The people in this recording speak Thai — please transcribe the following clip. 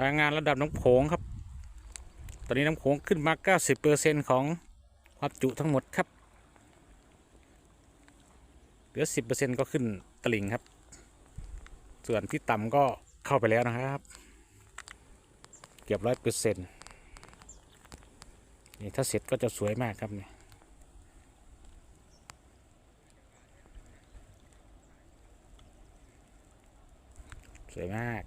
รายงานระดับน้ำโขงครับตอนนี้น้ำโขงขึ้นมา 90% ของความจุทั้งหมดครับเหลือ 10% ก็ขึ้นตลิ่งครับส่วนที่ต่ำก็เข้าไปแล้วนะครับเกือบ100%นี่ถ้าเสร็จก็จะสวยมากครับนี่สวยมาก